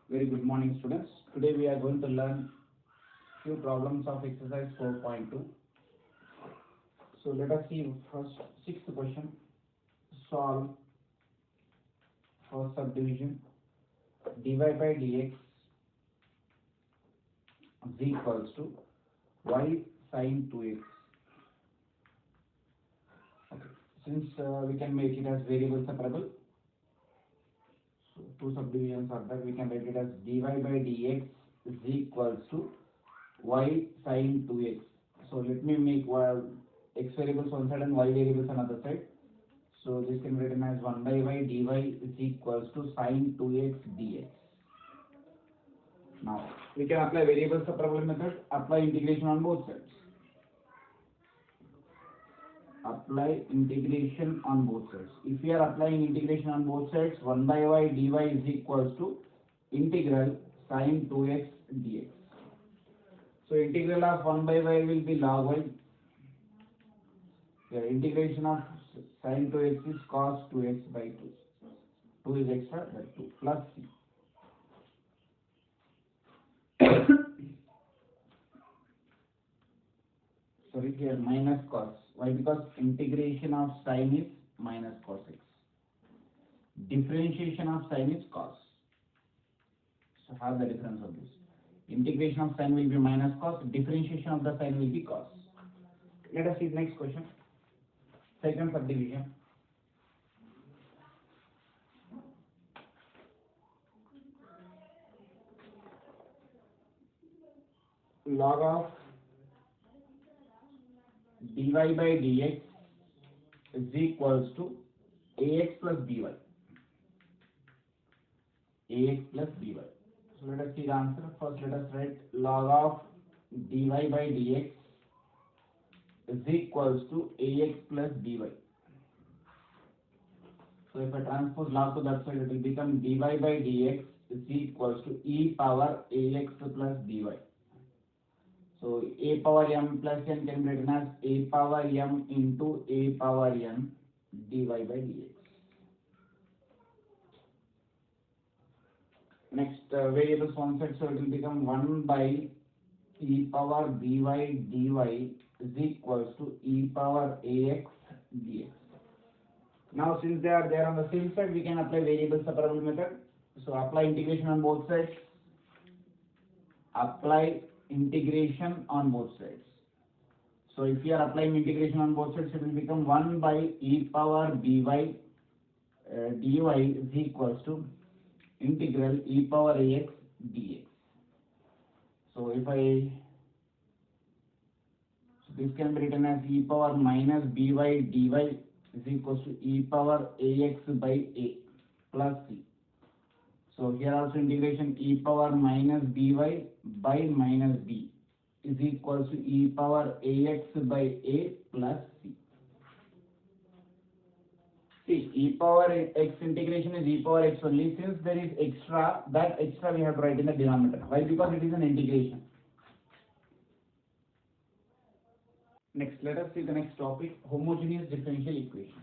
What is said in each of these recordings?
Very good morning, students. Today we are going to learn few problems of exercise 4.2. So let us see first sixth question. Solve for subdivision dy by dx is equals to y sin 2x. Okay. Since we can make it as variable separable, so two subdivisions are there. We can write it as dy by dx is equals to y sin 2x. So let me make x variables one side and y variables on other side. So this can be written as 1 by y dy is equals to sin 2x dx. Now we can apply variable separable method, apply integration on both sides. Apply integration on both sides. If we are applying integration on both sides, 1 by y dy is equals to integral sin 2x dx. So integral of 1 by y will be log y. The integration of sin 2x is cos 2x by 2. 2 is extra, that 2 plus c. Sorry, here minus cos. Why? Because integration of sin is minus cos x. Differentiation of sin is cos. So have the difference of this. Integration of sin will be minus cos. Differentiation of the sin will be cos. Let us see the next question. Second subdivision. Log of dy by dx is equals to ax plus by. Ax plus by. So let us see the answer. First let us write log of dy by dx is equals to ax plus by. So if I transpose log to that side, it will become dy by dx is equals to e power ax plus by. So a power m plus n can be written as a power m into a power n dy by dx. Next variables one side, so it will become 1 by e power by dy is equals to e power ax dx. Now since they are there on the same side, we can apply variable separable method. So apply integration on both sides. Apply integration on both sides. So if you are applying integration on both sides, it will become 1 by e power by dy is equals to integral e power ax dx. So if this can be written as e power minus by dy is equals to e power ax by a plus c. So here also integration e power minus by minus b is equals to e power ax by a plus c. See, e power x integration is e power x only. Since there is extra, that extra we have to write in the denominator. Why? Because it is an integration. Next, let us see the next topic, homogeneous differential equation.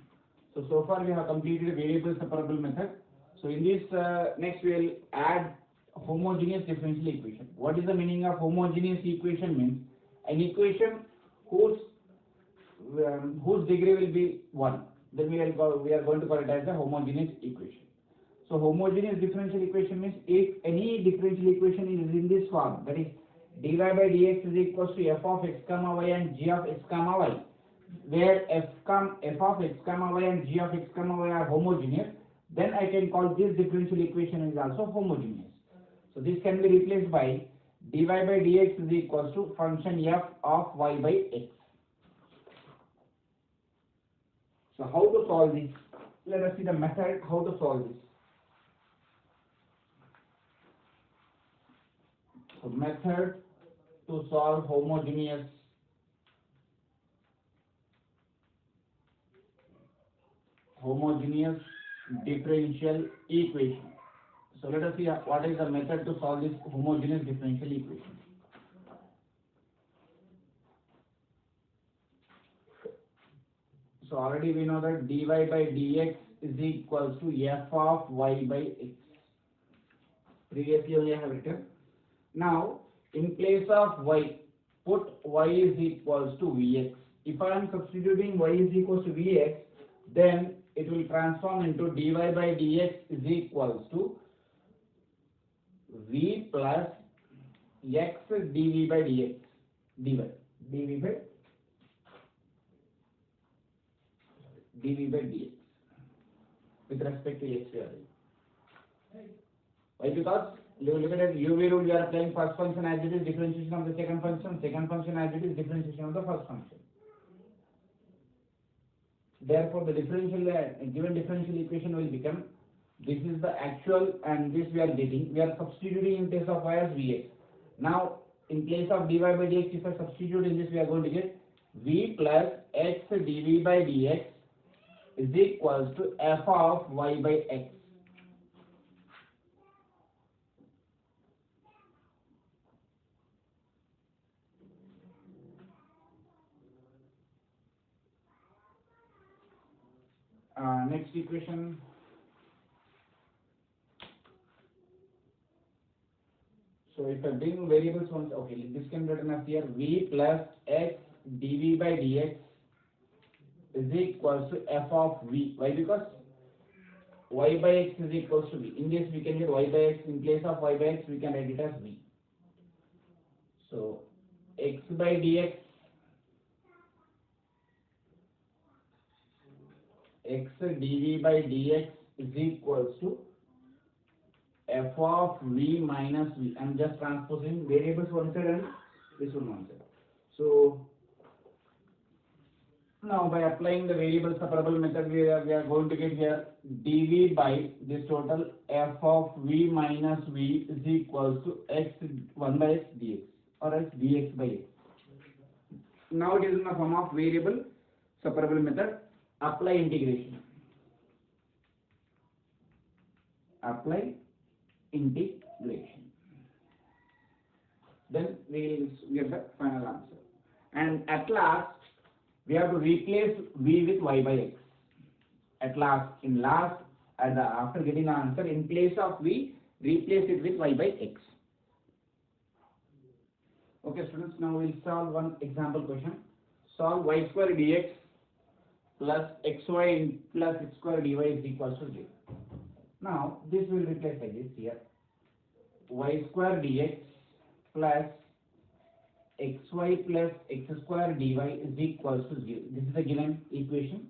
So far we have completed variable separable method. So in this next we will add homogeneous differential equation. What is the meaning of homogeneous equation? Means an equation whose degree will be 1. Then we are going to call it as a homogeneous equation. So homogeneous differential equation means if any differential equation is in this form, that is dy by dx is equals to f of x comma y and g of x comma y, where f of x comma y and g of x comma y are homogeneous, then I can call this differential equation is also homogeneous. So this can be replaced by dy by dx is equals to function f of y by x. So how to solve this? Let us see the method how to solve this. So method to solve homogeneous differential equation. So let us see what is the method to solve this homogeneous differential equation. So already we know that dy by dx is equals to f of y by x Previously only I have written. Now, in place of y, put y is equals to vx. If I am substituting y is equals to vx, then it will transform into dy by dx is equals to v plus x dv by dx. dv by dx with respect to x value. Why? Because look at it, UV rule, we are applying first function as it is differentiation of the second function as it is differentiation of the first function. Therefore, the given differential equation will become, this is the actual and this we are getting. We are substituting in place of y as vx. Now, in place of dy by dx, if I substitute in this, we are going to get v plus x dv by dx is equals to f of y by x. Next equation. So if I bring variables once, okay, this can be written as here v plus x dv by dx is equals to f of v. Why? Because y by x is equals to v. In this we can get y by x, in place of y by x we can write it as v. So x by dx, x dv by dx is equals to f of v minus v. I am just transposing variables one side and this one side. So now by applying the variable separable method, we are going to get here dv by this total f of v minus v is equals to x 1 by x dx or else dx by x. Now it is in the form of variable separable method. Apply integration. Apply integration. Then we will get the final answer. And at last, we have to replace v with y by x. At last, after getting the answer, in place of v, replace it with y by x. Okay, students, now we'll solve one example question. Solve y square dx plus xy plus x square dy is equals to 0. Now, this will replace like this here. Y square dx plus xy plus x square dy is equals to 0. This is the given equation.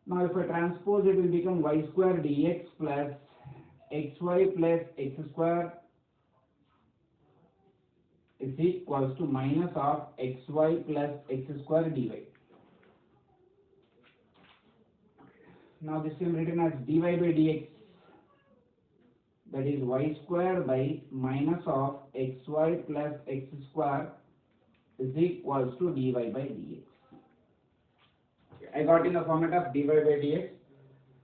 Now, if I transpose, it will become y square dx plus xy plus x square is equals to minus of xy plus x square dy. Now, this will be written as dy by dx, that is y square by minus of xy plus x square is equals to dy by dx. I got in the format of dy by dx.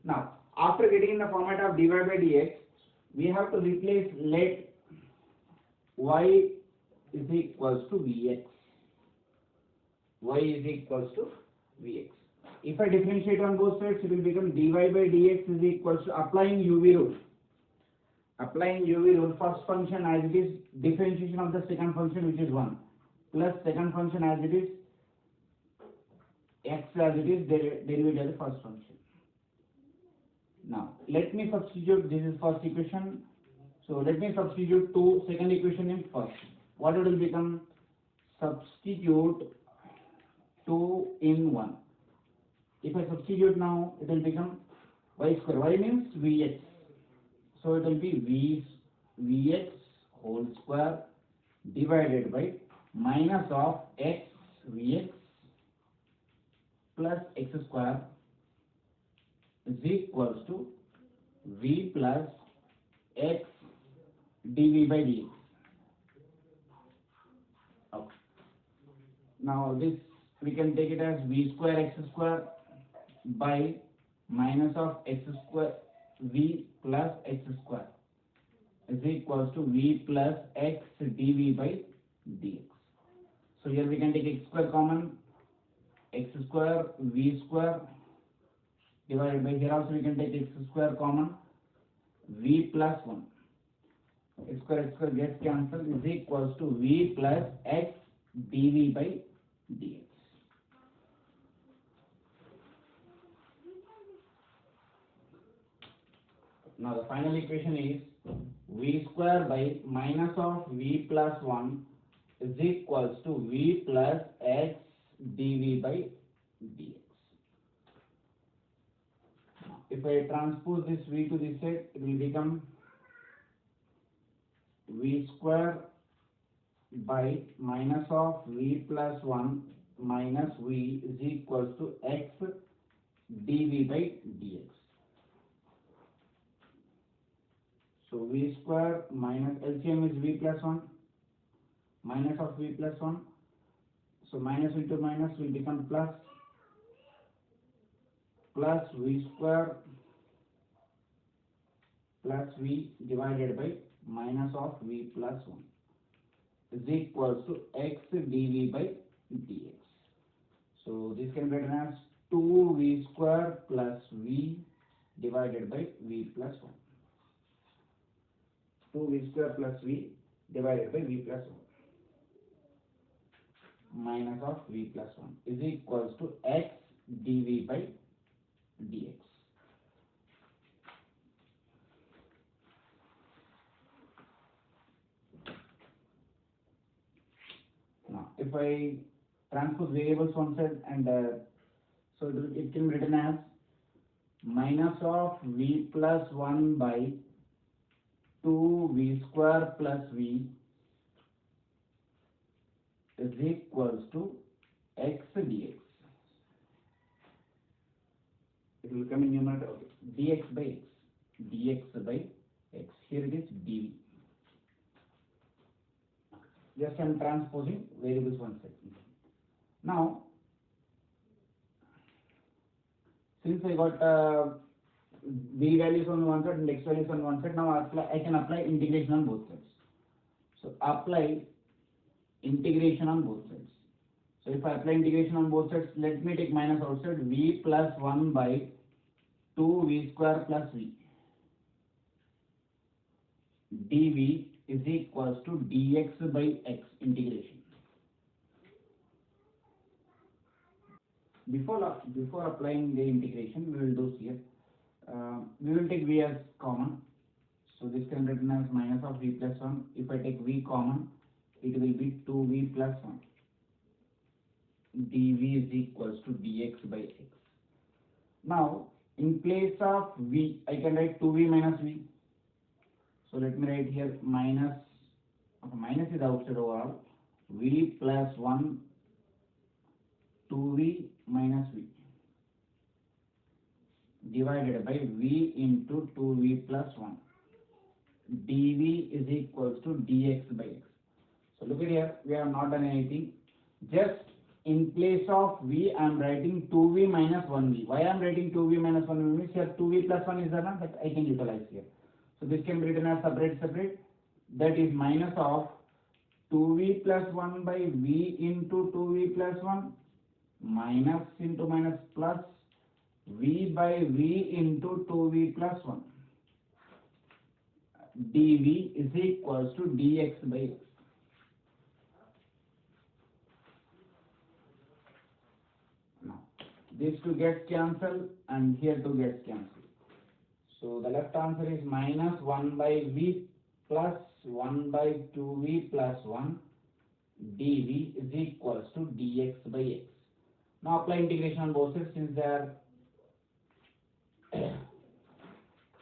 Now, after getting in the format of dy by dx, we have to replace let y is equals to vx. Y is equals to vx. If I differentiate on both sides, it will become dy by dx is equals to, applying UV rule. Applying UV rule, first function as it is differentiation of the second function, which is 1, plus second function as it is x as it is derivative of the first function. Now let me substitute, this is first equation, so let me substitute second equation in first. What it will become? Substitute 2 in 1. If I substitute now, it will become y square. Y means vx. So it will be vx whole square divided by minus of x vx plus x square is equals to v plus x dv by dx. Okay. Now this we can take it as v square x square by minus of x square v plus x square is equals to v plus x dv by dx. So here we can take x square common, x square v square divided by, here also we can take x square common, v plus 1 x square gets cancelled, is equals to v plus x dv by dx. Now the final equation is v square by minus of v plus 1 is equals to v plus x dv by dx. If I transpose this v to this side, it will become v square by minus of v plus 1 minus v is equals to x dv by dx. So v square minus LCM is v plus 1 minus of v plus 1. So minus into minus will become plus v square plus v divided by minus of v plus 1 is equals to x dv by dx. So this can be written as 2v square plus v divided by v plus 1. 2v square plus v divided by v plus 1 minus of v plus 1 is equals to x dv by dx. Now, if I transpose variables one side and so it can be written as minus of v plus 1 by 2v square plus v is equals to x dx. It will come in numerator. Okay. Dx by x. Dx by x. Here it is dv. Just I am transposing variables one second. Now, since I got v values on one side and x values on one side, now I can apply integration on both sides. So apply integration on both sides. So if I apply integration on both sides, let me take minus outside, v plus 1 by 2v square plus v dv is equals to dx by x integration. Before applying the integration, we will do here. We will take v as common. So this can be written as minus of v plus 1. If I take v common, it will be 2v plus 1. dv is equals to dx by x. Now, in place of v, I can write 2v minus v. So let me write here minus is outside overall, v plus 1 2v minus v divided by v into 2v plus 1 dv is equals to dx by x. So look at here, we have not done anything. Just in place of v, I am writing 2v minus 1v. Why I am writing 2v minus 1v means here 2v plus 1 is there, that I can utilize here. So this can be written as separate. That is minus of 2v plus 1 by v into 2v plus 1 minus into minus plus v by v into 2v plus 1 dv is equals to dx by x. Now, these two gets cancelled and here two gets cancelled. So the left answer is minus 1 by v plus 1 by 2v plus 1 dv is equals to dx by x. Now apply integration on both sides since they are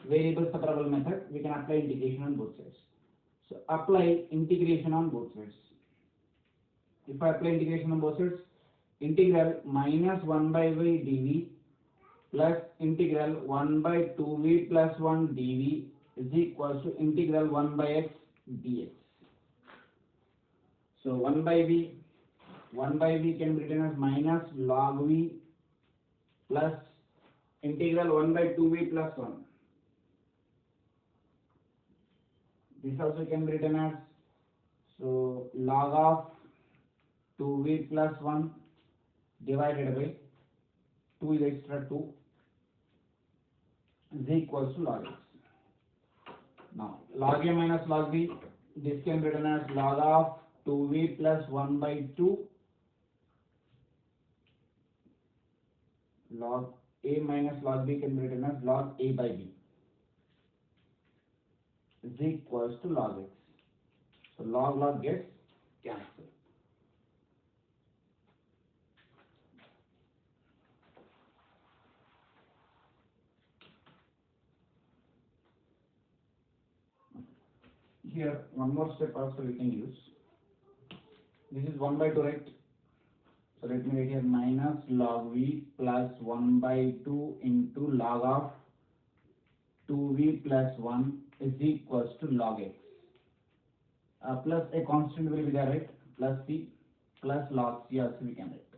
variable separable method. We can apply integration on both sides. So apply integration on both sides. If I apply integration on both sides, integral minus 1 by v dv plus integral 1 by 2v plus 1 dv is equals to integral 1 by x dx. So 1 by v can be written as minus log v plus integral 1 by 2v plus 1. This also can be written as so log of 2v plus 1 divided by 2 is extra 2 is equals to log x. Now log a minus log b, this can be written as log of 2v plus 1 by 2. Log a minus log b can be written as log a by b is equals to log x. So log gets cancelled. Here one more step also we can use. This is 1 by 2, right? So let me write here minus log v plus 1 by 2 into log of 2v plus 1 is equals to log x. Plus a constant will be there, right? Plus c plus log c also we can write.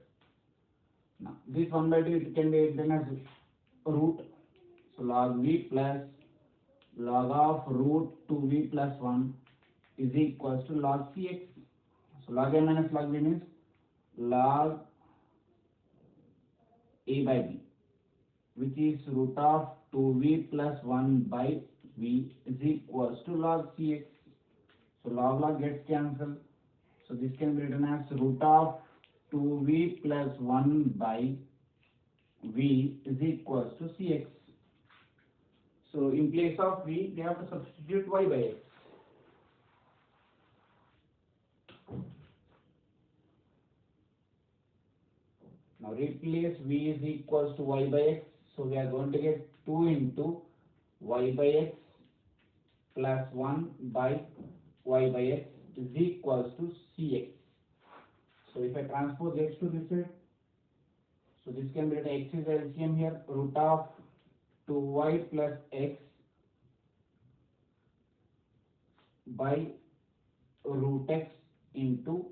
Now this 1 by 2 it can be written as root. So log v plus log of root 2v plus 1 is equals to log cx. So log a minus log b means log a by b, which is root of 2v plus 1 by v is equals to log cx. So log gets cancelled. So this can be written as root of 2v plus 1 by v is equals to cx. So in place of v, we have to substitute y by x. Now replace v is equals to y by x. So we are going to get 2 into y by x plus 1 by y by x is equals to cx. So if I transpose x to this side, so this can be written x is LCM here, root of 2y plus x by root x into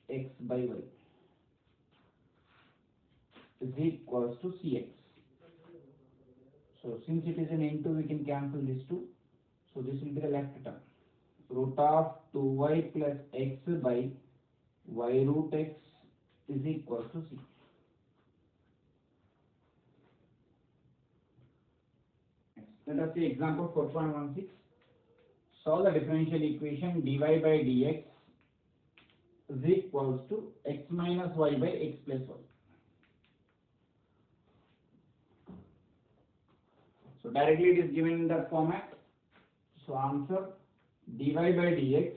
x by y is equals to cx. So since it is an into, we can cancel this 2. So this will be the left term. Root of 2y plus x by y root x is equals to c. Let us see example 4.16. Solve the differential equation dy by dx is equals to x minus y by x plus y. So directly it is given in that format. So answer dy by dx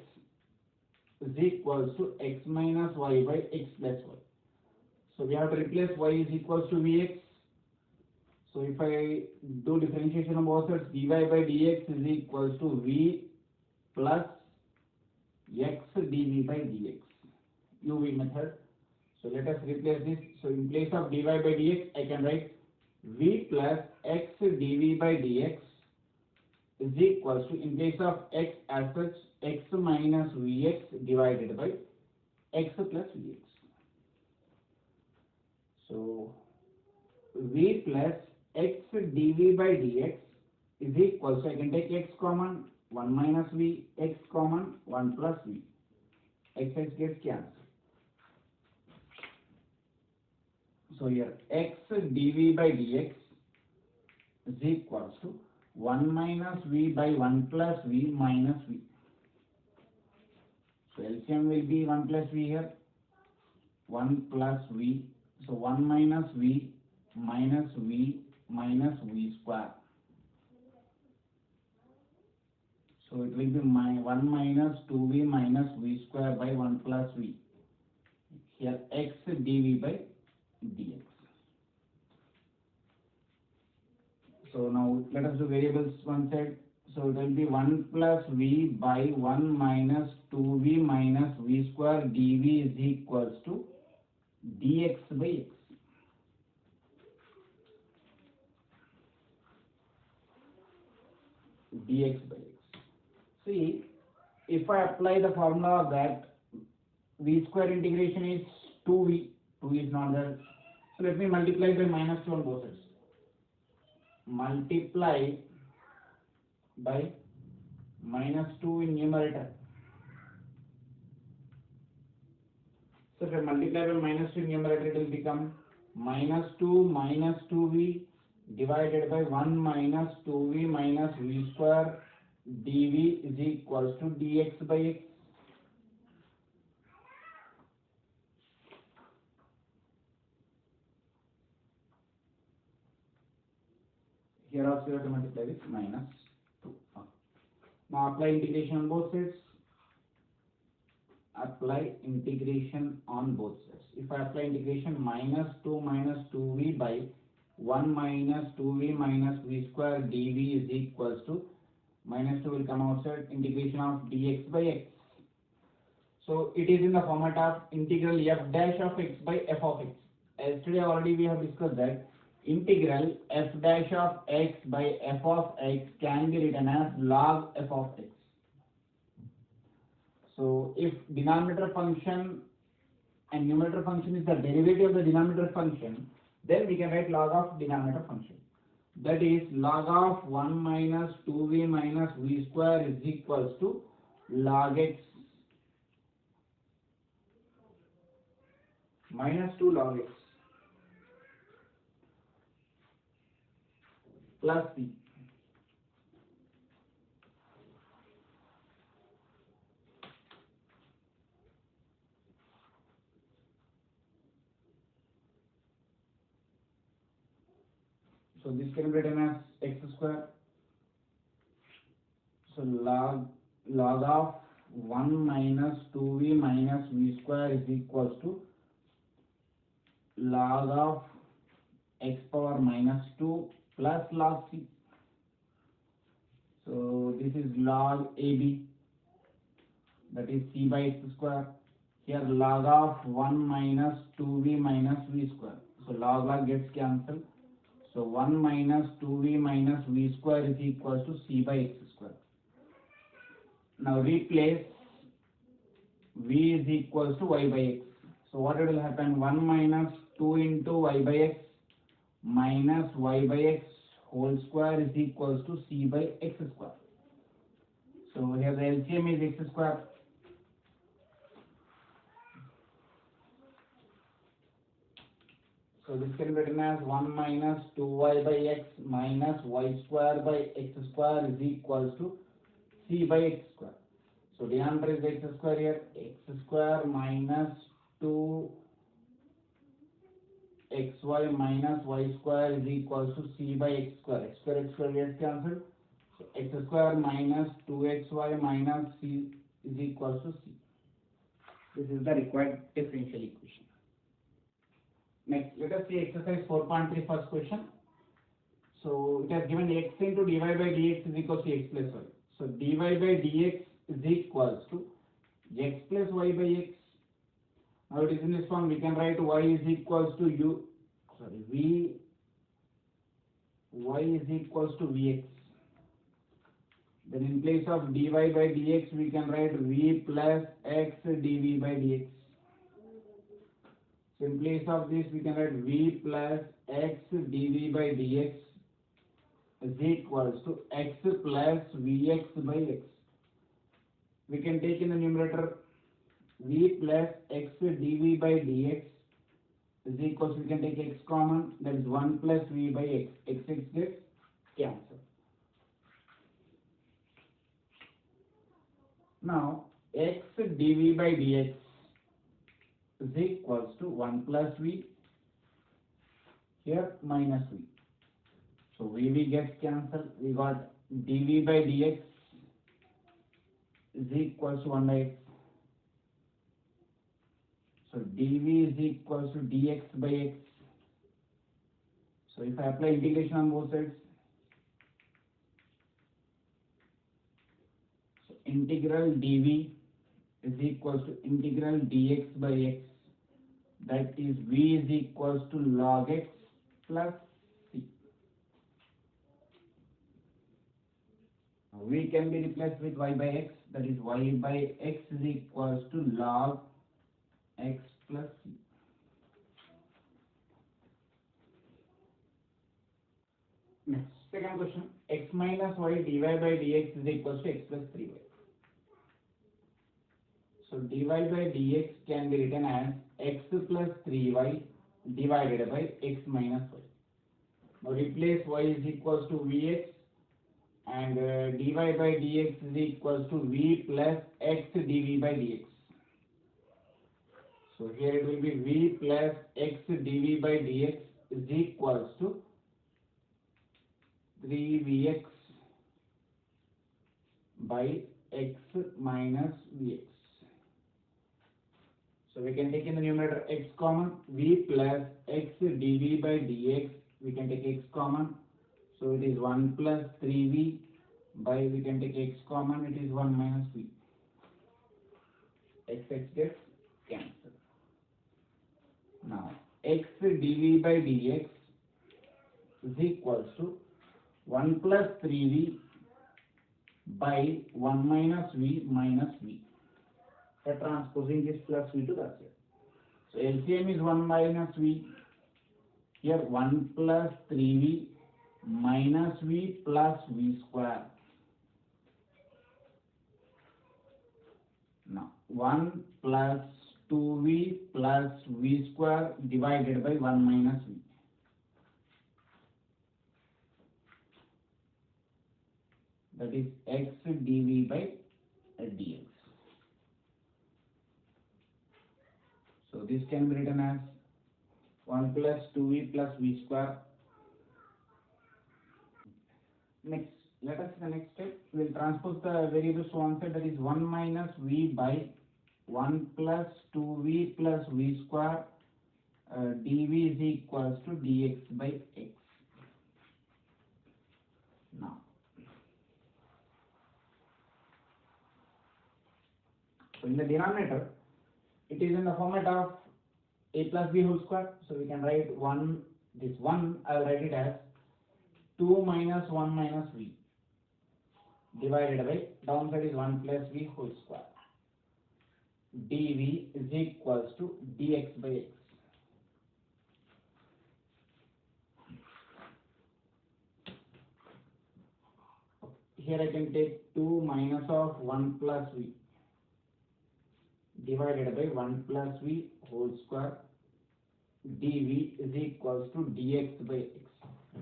is equals to x minus y by x plus y. So we have to replace y is equals to vx. So if I do differentiation of both sides, dy by dx is equals to v plus x dv by dx. UV method. So let us replace this. So in place of dy by dx, I can write v plus x dv by dx is equals to, in place of x as such, x minus vx divided by x plus vx. So v plus x dv by dx is equal, so I can take x common, 1 minus v, x common, 1 plus v. X gets cancelled. So here x dv by dx is equals to 1 minus v by 1 plus v minus v. So LCM will be 1 plus v here, 1 plus v. So 1 minus v minus v minus v square. So it will be 1 minus 2v minus v square by 1 plus v. Here x dv by dx. So now let us do variables one side. So it will be 1 plus v by 1 minus 2v minus v square dv is equals to dx by x. Dx by x. See, if I apply the formula of that, v square integration is 2v, 2 is not there. So let me multiply by minus 2 on both sides. Multiply by minus 2 in numerator. So if I multiply by minus 2 in numerator, it will become minus 2 minus 2v divided by 1 minus 2v minus v square dv is equals to dx by x. Here also you have to multiply with minus 2. Now apply integration on both sides. Apply integration on both sides. If I apply integration, minus 2v by 1 minus 2v minus v square dv is equals to minus 2 will come outside, integration of dx by x. So it is in the format of integral f dash of x by f of x. Yesterday already we have discussed that integral f dash of x by f of x can be written as log f of x. So if denominator function and numerator function is the derivative of the denominator function, then we can write log of denominator function. That is log of 1 minus 2v minus v square is equals to log x minus 2 log x plus c. So this can be written as x square. So log of 1 minus 2v minus v square is equals to log of x power minus 2 plus log c. So this is log ab, that is c by x square. Here log of 1 minus 2v minus v square. So log gets cancelled. So 1 minus 2v minus v square is equals to c by x square. Now replace v is equals to y by x. So what will happen? 1 minus 2 into y by x minus y by x whole square is equals to c by x square. So here the LCM is x square. So this can be written as 1 minus 2y by x minus y square by x square is equals to c by x square. So denominator is x square here, x square minus 2 xy minus y square is equals to c by x square. X square gets cancelled. So x square minus 2xy minus c is equals to c. This is the required differential equation. Next, let us see exercise 4.3 first question. So it has given x into dy by dx is equals to x plus y. So dy by dx is equals to x plus y by x. Now it is in this form, we can write y is equals to y is equals to vx. Then in place of dy by dx, we can write v plus x dv by dx. So in place of this, we can write v plus x dv by dx is equals to x plus vx by x. We can take in the numerator v plus x dv by dx is equals to, we can take x common, that is 1 plus v by x. X gets cancelled. Now x dv by dx is equals to 1 plus v, here minus v. So vv gets cancelled. We got dv by dx is equals to 1 by x. So dv is equals to dx by x. So if I apply integration on both sides, so integral dv is equals to integral dx by x. That is v is equals to log x plus c. V can be replaced with y by x. That is y by x is equals to log x plus c. Next, second question. X minus y dy by dx is equals to x plus 3y. So dy by dx can be written as x plus 3y divided by x minus y. Now replace y is equals to vx and dy by dx is equals to v plus x dv by dx. So here it will be v plus x dv by dx is equals to 3vx by x minus vx. So we can take in the numerator x common, v plus x dv by dx, we can take x common, so it is 1 plus 3v by, we can take x common, it is 1 minus v. X gets cancelled. Now x dv by dx is equals to 1 plus 3v by 1 minus v minus v. Transposing this plus v to that side. So LCM is 1 minus v. Here 1 plus 3v minus v plus v square. Now 1 plus 2v plus v square divided by 1 minus v. That is x dv by dx. So this can be written as 1 plus 2v plus v square. Next, let us see the next step. We will transpose the variables to one side, that is 1 minus v by 1 plus 2v plus v square dv is equals to dx by x. Now, so in the denominator, it is in the format of a plus b whole square. So we can write 1, this 1, I will write it as 2 minus 1 minus v divided by, downside is 1 plus v whole square. dv is equals to dx by x. Here I can take 2 minus of 1 plus v divided by 1 plus v whole square dv is equals to dx by x.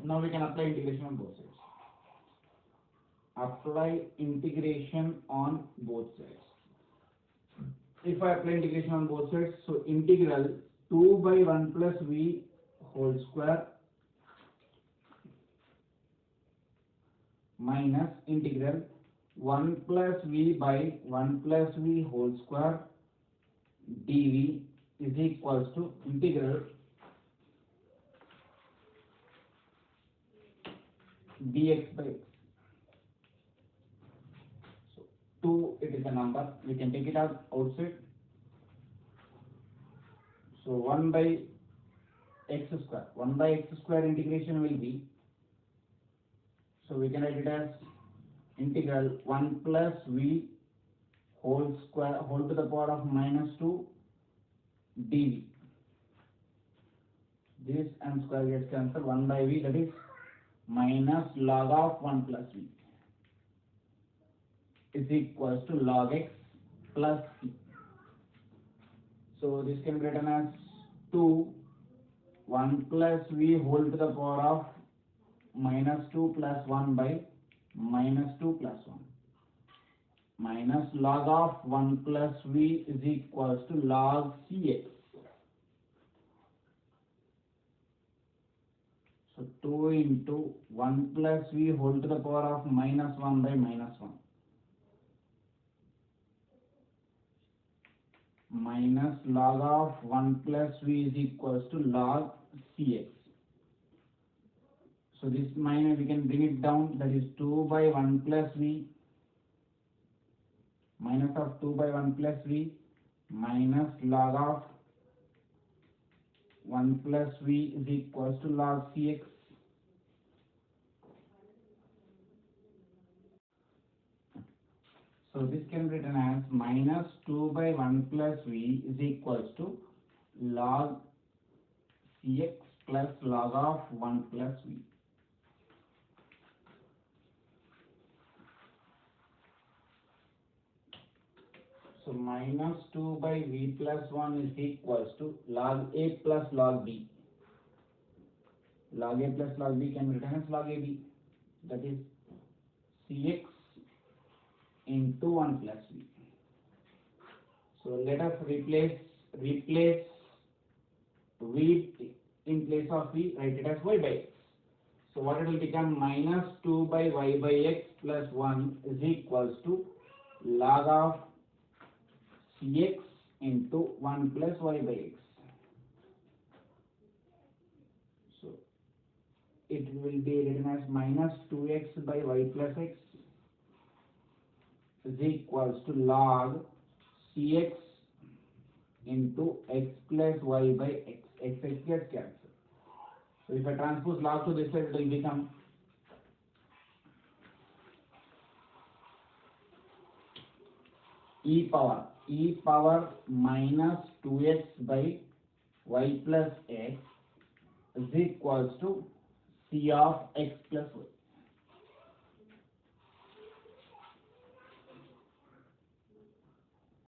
Now we can apply integration on both sides. Apply integration on both sides. If I apply integration on both sides, so integral 2 by 1 plus v whole square minus integral 1 plus v by 1 plus v whole square dv is equals to integral dx by x. So 2, it is a number, we can take it out outside. So 1 by x square, 1 by x square integration will be, so we can write it as integral 1 plus v whole square whole to the power of minus 2 dv. This and square gets cancelled, 1 by v, that is minus log of 1 plus v is equals to log x plus c. So this can be written as 2 1 plus v whole to the power of minus 2 plus 1 by minus 2 plus 1 minus log of 1 plus v is equals to log cx. So 2 into 1 plus v whole to the power of minus 1 by minus 1 minus log of 1 plus v is equals to log cx. So this minus we can bring it down, that is 2 by 1 plus v minus of 2 by 1 plus v minus log of 1 plus v is equals to log cx. So this can be written as minus 2 by 1 plus v is equals to log cx plus log of 1 plus v. So minus 2 by v plus 1 is equals to log a plus log b. log a plus log b can be written as log ab, that is cx into 1 plus b. So let us replace v in place of v, write it as y by x. So what it will become, minus 2 by y by x plus 1 is equals to log of cx into 1 plus y by x. So it will be written as minus 2x by y plus x is equals to log cx into x plus y by x. X gets cancelled. So if I transpose log to this side, it will become e power minus 2x by y plus x is equals to c of x plus y.